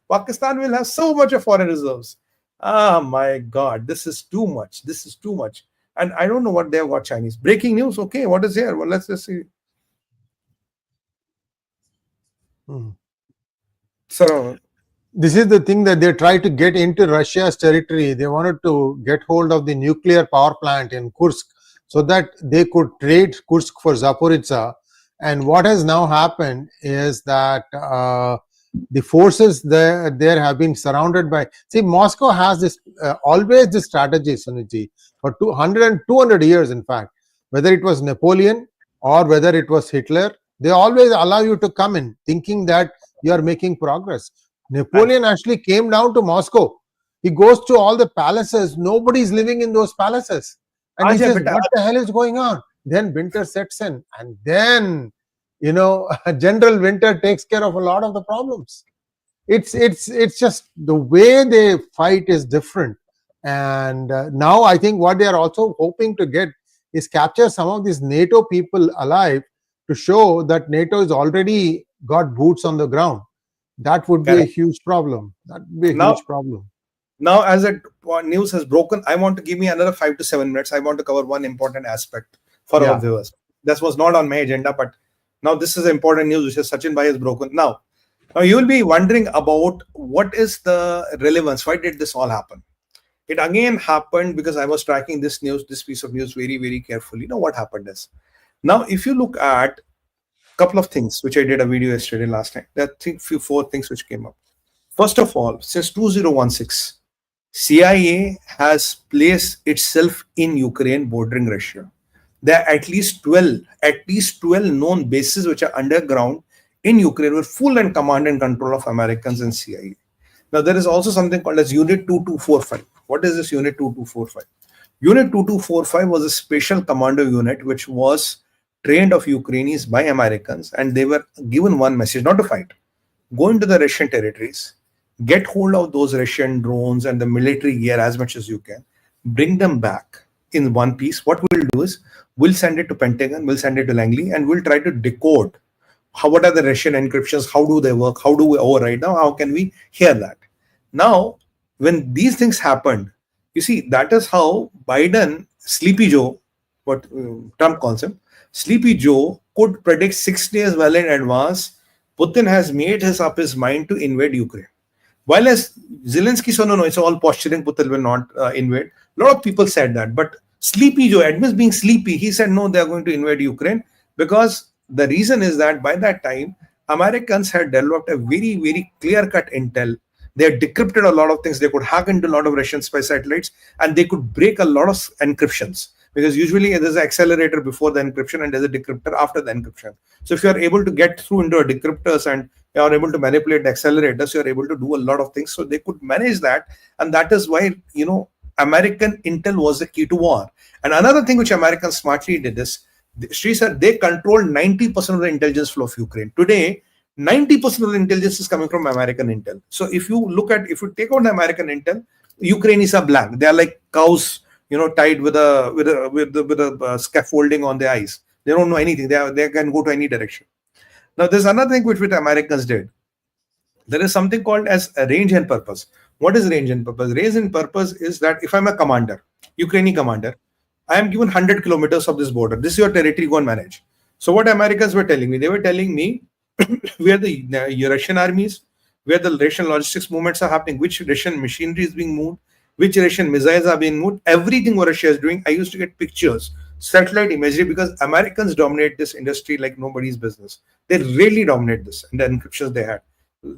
Pakistan will have so much of foreign reserves. Ah, my God, this is too much. This is too much. And I don't know what they have got Chinese. Breaking news. Okay, what is here? Well, let's just see. So this is the thing that they tried to get into Russia's territory. They wanted to get hold of the nuclear power plant in Kursk so that they could trade Kursk for Zaporizhzhia. And what has now happened is that the forces there have been surrounded by. See, Moscow has this always this strategy, Sunitji, for 200 years, in fact. Whether it was Napoleon or whether it was Hitler, they always allow you to come in thinking that you are making progress. Napoleon actually came down to Moscow. He goes to all the palaces. Nobody's living in those palaces. And he says, what the hell is going on? Then winter sets in. And then, General Winter takes care of a lot of the problems. It's just the way they fight is different. And now I think what they are also hoping to get is capture some of these NATO people alive to show that NATO is already got boots on the ground. That would be a huge problem. That would be a huge problem. Now, as the news has broken, I want to give me another 5 to 7 minutes. I want to cover one important aspect for our viewers. This was not on my agenda, but now this is important news which is Sachin Bhai has broken. Now you will be wondering about what is the relevance. Why did this all happen? It again happened because I was tracking this piece of news very, very carefully. What happened is, now if you look at couple of things which I did a video yesterday last night. There are four things which came up. First of all, since 2016, CIA has placed itself in Ukraine bordering Russia. There are at least 12 known bases which are underground in Ukraine with full and command and control of Americans and CIA. Now, there is also something called as Unit 2245. What is this Unit 2245? Unit 2245 was a special commando unit which was trained of Ukrainians by Americans, and they were given one message: not to fight. Go into the Russian territories, get hold of those Russian drones and the military gear as much as you can, bring them back in one piece. What we'll do is we'll send it to Pentagon, we'll send it to Langley, and we'll try to decode what are the Russian encryptions, how do they work, how do we override now, how can we hear that. Now, when these things happened, you see, that is how Biden, Sleepy Joe, what Trump calls him, Sleepy Joe, could predict 6 days well in advance Putin has made up his mind to invade Ukraine. While as Zelensky said, no, it's all posturing, Putin will not invade. A lot of people said that, but Sleepy Joe admits being sleepy. He said, no, they are going to invade Ukraine, because the reason is that by that time, Americans had developed a very, very clear-cut intel. They had decrypted a lot of things. They could hack into a lot of Russian spy satellites, and they could break a lot of encryptions, because usually there's an accelerator before the encryption and there's a decryptor after the encryption. So if you're able to get through into a decryptors and you're able to manipulate the accelerators, you're able to do a lot of things. So they could manage that. And that is why, American intel was the key to war. And another thing which Americans smartly did is, Sree said, they controlled 90% of the intelligence flow of Ukraine. Today, 90% of the intelligence is coming from American intel. So if you take out the American intel, Ukrainians are blank. They are like cows, tied with a scaffolding on their eyes. They don't know anything. They can go to any direction. Now, there's another thing which the Americans did. There is something called as a range and purpose. What is range and purpose? Range and purpose is that if I'm a commander, Ukrainian commander, I am given 100 kilometers of this border. This is your territory, go and manage. So what Americans were telling me, they were telling me where the Russian armies, where the Russian logistics movements are happening, which Russian machinery is being moved, which Russian missiles are being moved, everything what Russia is doing. I used to get pictures, satellite imagery, because Americans dominate this industry like nobody's business. They really dominate this, and the encryptions they had.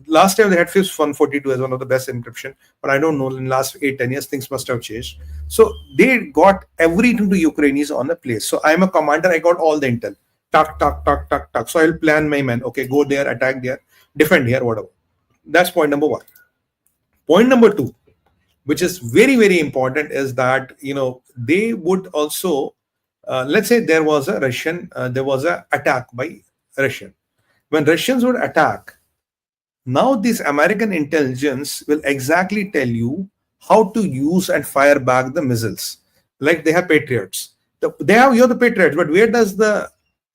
Last time they had FIPS 142 as one of the best encryption, but I don't know, in the last 8-10 years, things must have changed. So they got everything to Ukrainians on the place. So I'm a commander, I got all the intel. Tuck. So I'll plan my men. Okay, go there, attack there, defend here, whatever. That's point number one. Point number two, which is very, very important, is that, they would also, let's say there was an attack by Russian. When Russians would attack, now this American intelligence will exactly tell you how to use and fire back the missiles. Like they have Patriots. You're the Patriots, but where does the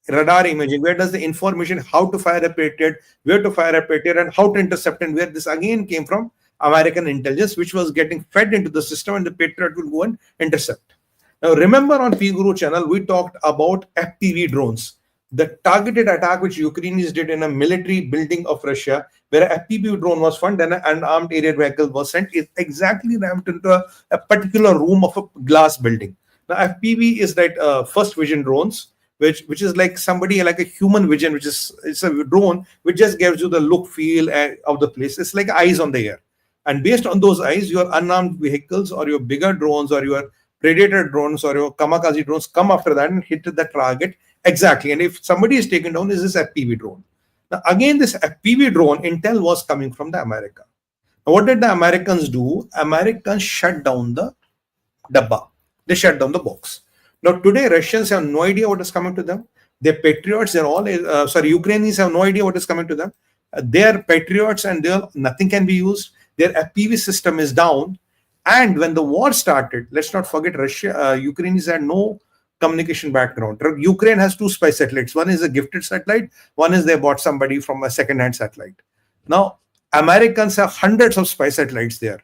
radar imaging, where does the information, how to fire a Patriot, where to fire a Patriot, and how to intercept, and where this again came from American intelligence, which was getting fed into the system, and the Patriot will go and intercept. Now, remember on 𝗣𝗽𝗼 channel, we talked about FPV drones, the targeted attack which Ukrainians did in a military building of Russia, where a FPV drone was found and an unarmed aerial vehicle was sent, is exactly rammed into a particular room of a glass building. Now, FPV is that first vision drones, which is like somebody like a human vision, it's a drone which just gives you the look, feel of the place. It's like eyes on the air. And based on those eyes, your unarmed vehicles or your bigger drones or your predator drones or your kamikaze drones come after that and hit the target exactly. And if somebody is taken down, is this FPV drone. Now, again, this FPV drone intel was coming from the America. Now, what did the Americans do? Americans shut down the dabba. They shut down the box. Now, today, Russians have no idea what is coming to them. Their patriots, Ukrainians have no idea what is coming to them. They're patriots and nothing can be used. Their FPV system is down. And when the war started, let's not forget, Ukrainians had no communication background. Ukraine has 2 spy satellites. One is a gifted satellite. One is they bought somebody from a second-hand satellite. Now, Americans have hundreds of spy satellites there.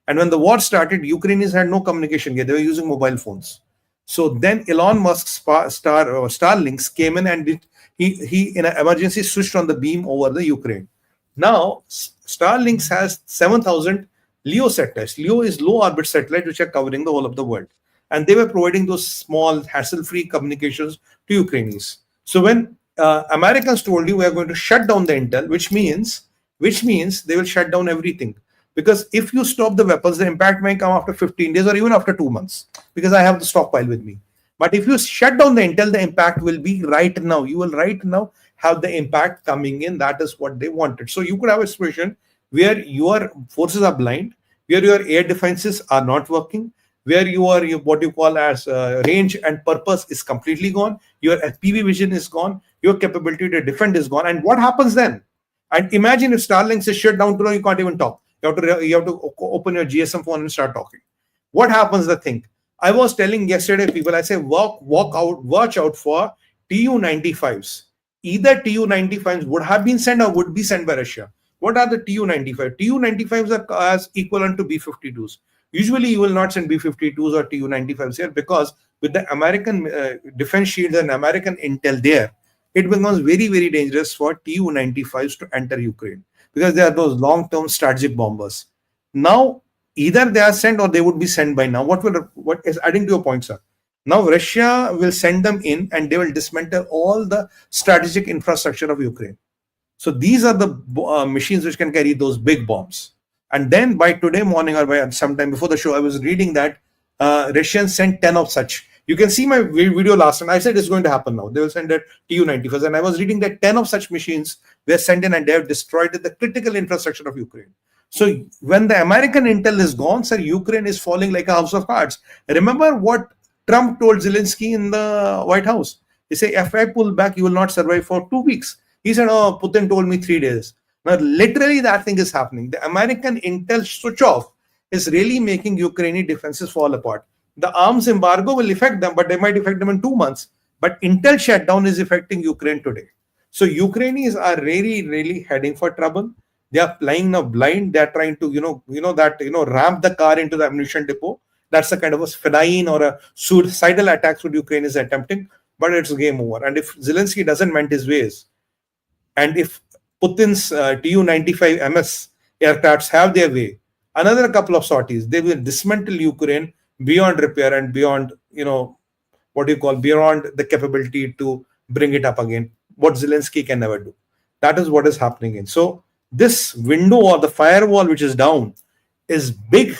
And when the war started, Ukrainians had no communication gear. They were using mobile phones. So then Elon Musk's Starlinks came in, and he in an emergency switched on the beam over the Ukraine. Now, Starlinks has 7,000 LEO satellites. LEO is low orbit satellites which are covering the whole of the world. And they were providing those small, hassle-free communications to Ukrainians. So when Americans told you we are going to shut down the intel, which means they will shut down everything. Because if you stop the weapons, the impact may come after 15 days or even after 2 months, because I have the stockpile with me. But if you shut down the intel, the impact will be right now. You will right now have the impact coming in. That is what they wanted. So you could have a situation where your forces are blind, where your air defenses are not working, where your what you call as range and purpose is completely gone, your FPV vision is gone, your capability to defend is gone. And what happens then? And imagine if Starlink is shut down tomorrow, you can't even talk. You have to open your GSM phone and start talking. What happens? The thing I was telling yesterday, people, I say watch out for Tu-95s. Either Tu-95s would have been sent or would be sent by Russia. What are the Tu-95? Tu-95s are as equivalent to B-52s. Usually, you will not send B-52s or Tu-95s here, because with the American defense shields and American intel there, it becomes very, very dangerous for Tu-95s to enter Ukraine, because they are those long-term strategic bombers. Now, either they are sent or they would be sent by now. What is adding to your point, sir? Now, Russia will send them in and they will dismantle all the strategic infrastructure of Ukraine. So these are the machines which can carry those big bombs. And then by today morning or by sometime before the show, I was reading that Russians sent 10 of such. You can see my video last time. I said it's going to happen now. They will send that Tu-95s. And I was reading that 10 of such machines were sent in and they have destroyed the critical infrastructure of Ukraine. So when the American intel is gone, sir, Ukraine is falling like a house of cards. Remember what Trump told Zelensky in the White House? He said, if I pull back, you will not survive for 2 weeks. He said, oh, Putin told me 3 days. Now, literally that thing is happening. The American intel switch off is really making Ukrainian defenses fall apart. The arms embargo will affect them, but they might affect them in 2 months. But intel shutdown is affecting Ukraine today. So Ukrainians are really, really heading for trouble. They are flying now blind. They are trying to, ramp the car into the ammunition depot. That's the kind of a feline or a suicidal attacks what Ukraine is attempting. But it's game over. And if Zelensky doesn't mend his ways, and if Putin's Tu-95 MS aircrafts have their way, another couple of sorties, they will dismantle Ukraine beyond repair and beyond, beyond the capability to bring it up again, what Zelensky can never do. That is what is happening in. So this window or the firewall which is down is big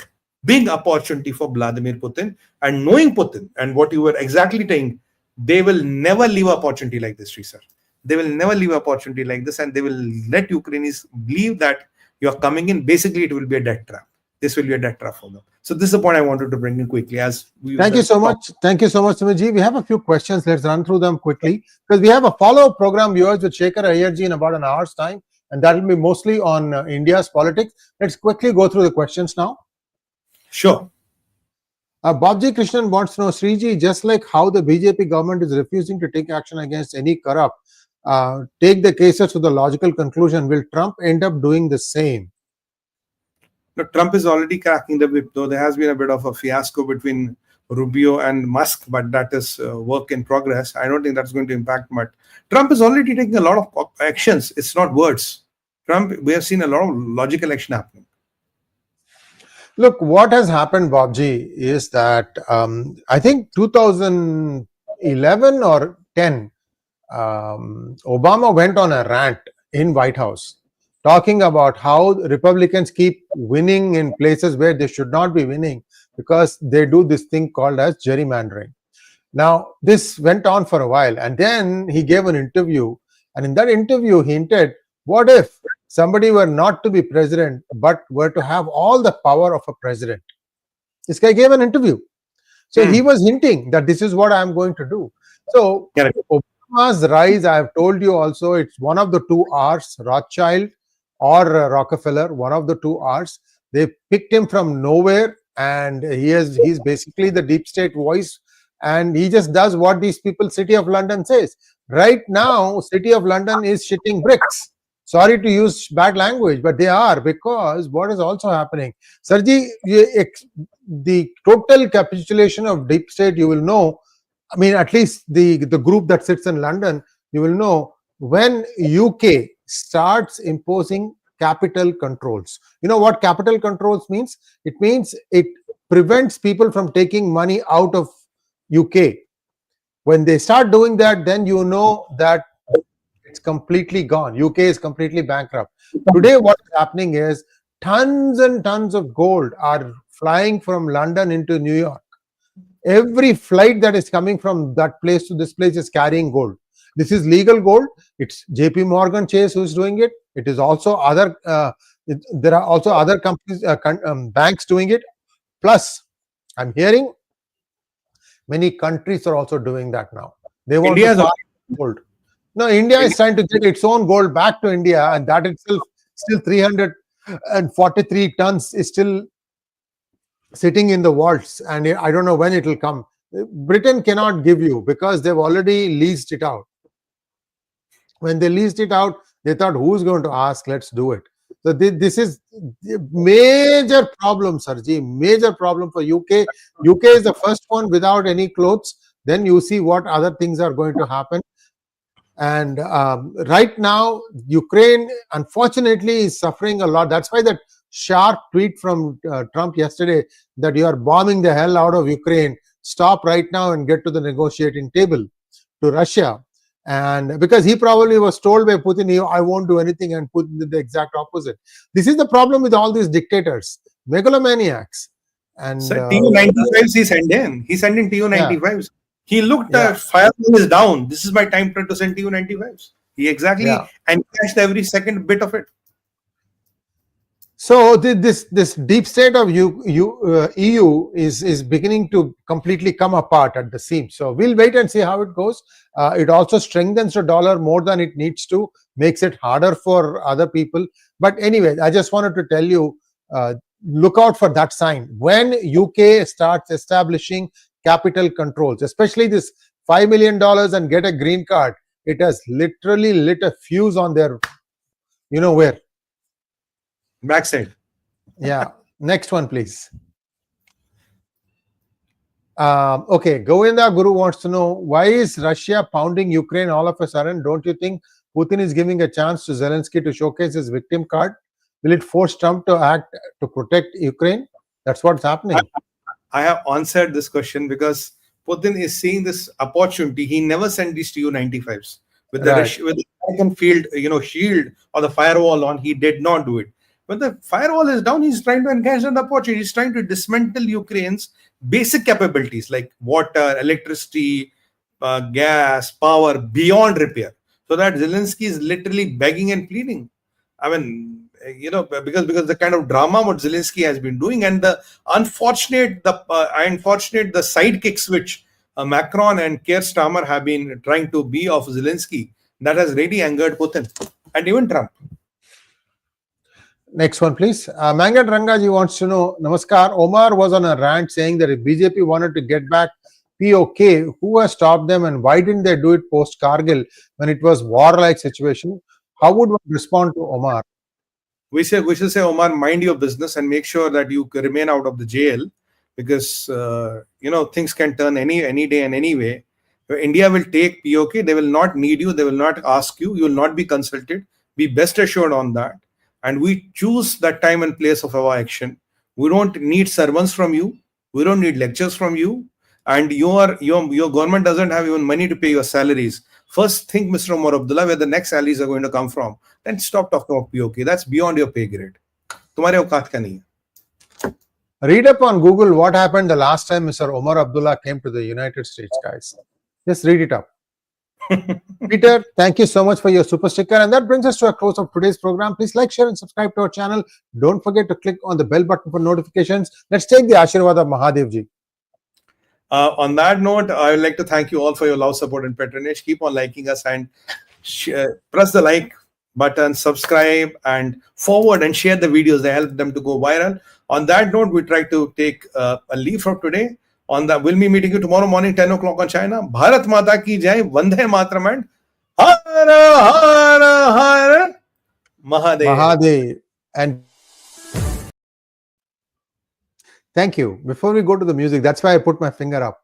opportunity for Vladimir Putin. And knowing Putin and what you were exactly saying, they will never leave opportunity like this, sir. They will never leave opportunity like this, and they will let Ukrainians believe that you are coming in. Basically, it will be a death trap. This will be a death trap for them. So this is the point I wanted to bring in quickly. Thank you so much. Thank you so much, Tumiji. We have a few questions. Let's run through them quickly, because we have a follow-up program, viewers, with 𝗥𝗘𝗙𝗪 Iyerji in about an hour's time, and that will be mostly on India's politics. Let's quickly go through the questions now. Sure. Babji Krishnan wants to know, Sreeji, just like how the BJP government is refusing to take action against any corrupt, take the cases to the logical conclusion, will Trump end up doing the same? No, Trump is already cracking the whip, though there has been a bit of a fiasco between Rubio and Musk, but that is work in progress. I don't think that's going to impact much. Trump is already taking a lot of actions. It's not words. We have seen a lot of logical action happening. Look, what has happened, Babji, is that I think 2011 or 10, Obama went on a rant in White House talking about how Republicans keep winning in places where they should not be winning because they do this thing called as gerrymandering. Now, this went on for a while, and then he gave an interview, and in that interview he hinted, what if somebody were not to be president but were to have all the power of a president? This guy gave an interview. So he was hinting that this is what I am going to do. So Obama's rise, I have told you also, it's one of the two R's, Rothschild or Rockefeller, one of the two R's. They picked him from nowhere, and he's basically the deep state voice, and he just does what these people, City of London, says. Right now, City of London is shitting bricks. Sorry to use bad language, but they are, because what is also happening, Sirji, the total capitulation of deep state, you will know, I mean, at least the group that sits in London, you will know, when UK starts imposing capital controls. You know what capital controls means? It means it prevents people from taking money out of UK. When they start doing that, then you know that It's completely gone. UK is completely bankrupt. Today, what is happening is tons and tons of gold are flying from London into New York. Every flight that is coming from that place to this place is carrying gold. This is legal gold. It's JP Morgan Chase who's doing it. It is also other. There are also other companies, banks doing it. Plus, I'm hearing many countries are also doing that now. They want India's to gold. No, India is trying to get its own gold back to India, and that itself still 343 tons is still sitting in the vaults, and I don't know when it will come. Britain cannot give you because they've already leased it out. When they leased it out, they thought, who's going to ask? Let's do it. So this is major problem, Sirji, major problem for UK. UK is the first one without any clothes. Then you see what other things are going to happen. And right now, Ukraine, unfortunately, is suffering a lot. That's why that sharp tweet from Trump yesterday that you are bombing the hell out of Ukraine. Stop right now and get to the negotiating table to Russia. And because he probably was told by Putin, I won't do anything, and Putin did the exact opposite. This is the problem with all these dictators, megalomaniacs. And Tu-95s he sent in. He sent in Tu-95s. Yeah. He looked, firewall is down. This is my time to send Tu-95s. He exactly encashed every second bit of it. So this deep state of EU is beginning to completely come apart at the seams. So we'll wait and see how it goes. It also strengthens the dollar more than it needs to, makes it harder for other people. But anyway, I just wanted to tell you, look out for that sign. When UK starts establishing capital controls, especially this $5 million and get a green card, it has literally lit a fuse on their, you know where. Backside. Yeah. Next one, please. Okay. Govinda Guru wants to know, why is Russia pounding Ukraine all of a sudden? Don't you think Putin is giving a chance to Zelensky to showcase his victim card? Will it force Trump to act to protect Ukraine? That's what's happening. I have answered this question because Putin is seeing this opportunity. He never sent these Tu-95s with the American field, shield or the firewall on. He did not do it. When the firewall is down, he's trying to engage that opportunity. He's trying to dismantle Ukraine's basic capabilities like water, electricity, gas, power beyond repair. So that Zelensky is literally begging and pleading. I mean, because the kind of drama what Zelensky has been doing, and the unfortunate sidekicks which Macron and Keir Starmer have been trying to be of Zelensky, that has really angered Putin and even Trump. Next one, please. Mangat Rangaji wants to know, Namaskar, Omar was on a rant saying that if BJP wanted to get back POK, who has stopped them and why didn't they do it post-Kargil when it was war-like situation? How would one respond to Omar? We should say, Omar, mind your business and make sure that you remain out of the jail, because, things can turn any day and any way. India will take POK. They will not need you. They will not ask you. You will not be consulted. Be best assured on that. And we choose that time and place of our action. We don't need sermons from you. We don't need lectures from you. And your government doesn't have even money to pay your salaries. First think, Mr. Omar Abdullah, where the next salaries are going to come from. Then stop talking about POK. That's beyond your pay grade. Tumhare auqaat ka nahi hai. Read up on Google what happened the last time Mr. Omar Abdullah came to the United States, guys. Just read it up. Peter, thank you so much for your super sticker. And that brings us to a close of today's program. Please like, share, and subscribe to our channel. Don't forget to click on the bell button for notifications. Let's take the Ashirwad of 𝗏𝗍𝗏. On that note, I would like to thank you all for your love, support, and patronage. Keep on liking us and press the like button, subscribe, and forward and share the videos. They help them to go viral. On that note, we try to take a leave from today. We'll be meeting you tomorrow morning, 10 o'clock on China. Bharat Mata ki jai, Vande Mataram, and Hara Hara Hara Mahadev. And thank you. Before we go to the music, that's why I put my finger up.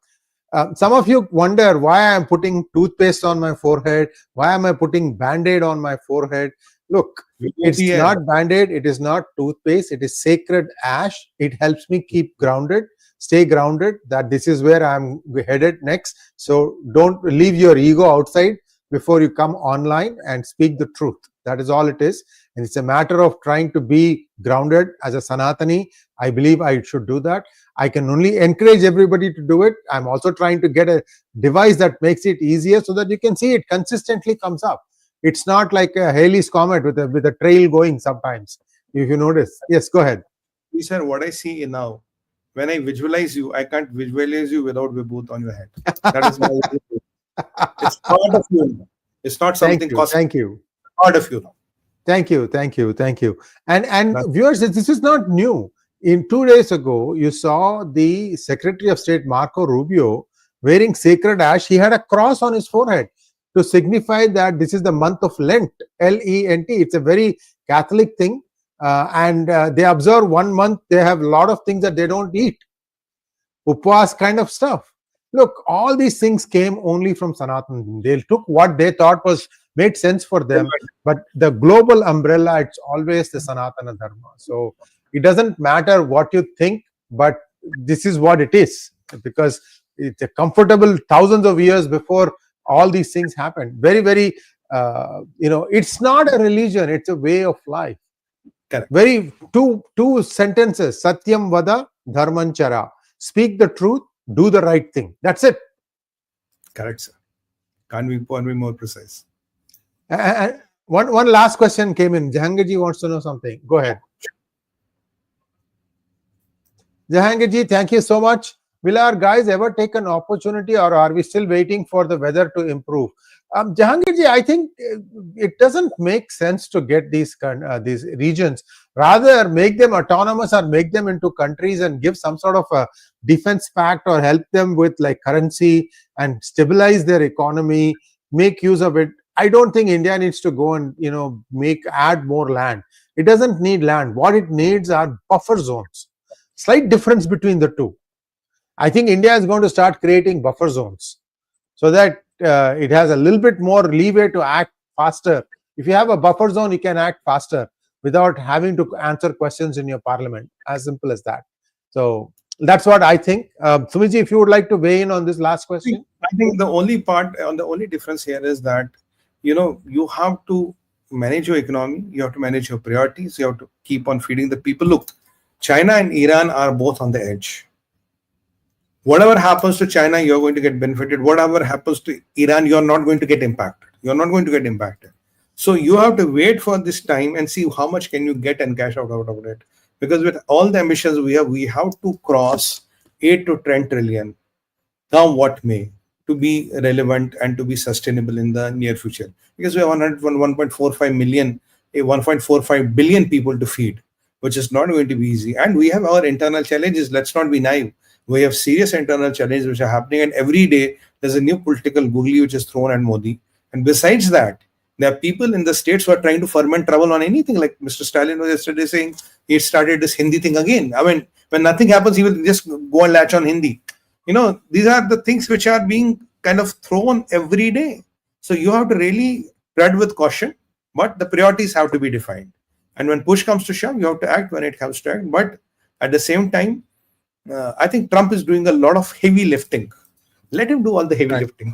Some of you wonder why I'm putting toothpaste on my forehead. Why am I putting Band-Aid on my forehead? Look, it's not Band-Aid. It is not toothpaste. It is sacred ash. It helps me keep grounded. Stay grounded, that this is where I'm headed next. So don't leave your ego outside. before you come online and speak the truth. That is all it is. And it's a matter of trying to be grounded. As a Sanatani, I believe I should do that. I can only encourage everybody to do it. I'm also trying to get a device that makes it easier so that you can see it consistently comes up. It's not like a Halley's Comet with a trail going sometimes, if you notice. Yes, go ahead. Sir, what I see now, when I visualize you, I can't visualize you without vibhuti on your head. That is my it's part of you. It's not something cosmetic. Thank you. Part of you now. Thank you. And viewers, this is not new. In 2 days ago, you saw the Secretary of State Marco Rubio wearing sacred ash. He had a cross on his forehead to signify that this is the month of Lent, L-E-N-T. It's a very Catholic thing. And they observe 1 month. They have a lot of things that they don't eat. Upwas kind of stuff. Look, all these things came only from Sanatan. They took what they thought made sense for them. But the global umbrella, it's always the Sanatana Dharma. So it doesn't matter what you think, but this is what it is. Because it's a comfortable thousands of years before all these things happened. Very, very, it's not a religion. It's a way of life. Correct. Very two sentences. Satyam vada dharman chara. Speak the truth, do the right thing. That's it. Correct, sir. Can't be more precise. One last question came in. Jahangirji wants to know something. Go ahead. Jahangirji, thank you so much. Will our guys ever take an opportunity, or are we still waiting for the weather to improve? Jahangirji, I think it doesn't make sense to get these regions. Rather, make them autonomous or make them into countries and give some sort of a defense pact or help them with like currency and stabilize their economy, make use of it. I don't think India needs to go and add more land. It doesn't need land. What it needs are buffer zones. Slight difference between the two. I think India is going to start creating buffer zones so that it has a little bit more leeway to act faster. If you have a buffer zone, you can act faster without having to answer questions in your parliament. As simple as that. So that's what I think. Sumiji, if you would like to weigh in on this last question. I think the only difference here is that, you have to manage your economy. You have to manage your priorities. You have to keep on feeding the people. Look, China and Iran are both on the edge. Whatever happens to China, you're going to get benefited. Whatever happens to Iran, you're not going to get impacted. You're not going to get impacted. So you have to wait for this time and see how much can you get and cash out of it. Because with all the ambitions we have to cross 8 to 10 trillion, come what may, to be relevant and to be sustainable in the near future. Because we have 1.45 billion people to feed, which is not going to be easy. And we have our internal challenges. Let's not be naive. We have serious internal challenges which are happening, and every day there's a new political googly which is thrown at Modi. And besides that, there are people in the states who are trying to ferment trouble on anything. Like Mr. Stalin was yesterday saying he started this Hindi thing again. I mean, when nothing happens, he will just go and latch on Hindi. These are the things which are being kind of thrown every day. So you have to really tread with caution, but the priorities have to be defined. And when push comes to shove, you have to act when it comes to act. But at the same time, I think Trump is doing a lot of heavy lifting. Let him do all the heavy lifting.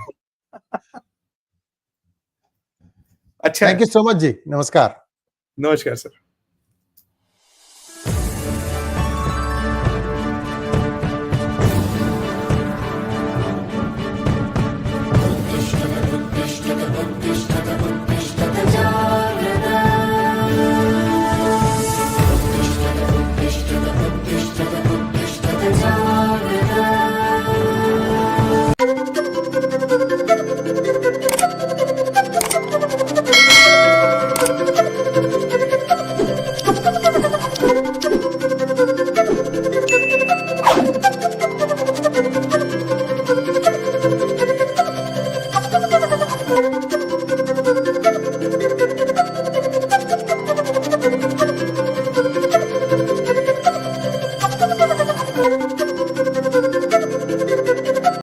Thank you so much, Ji. Namaskar. Namaskar, sir.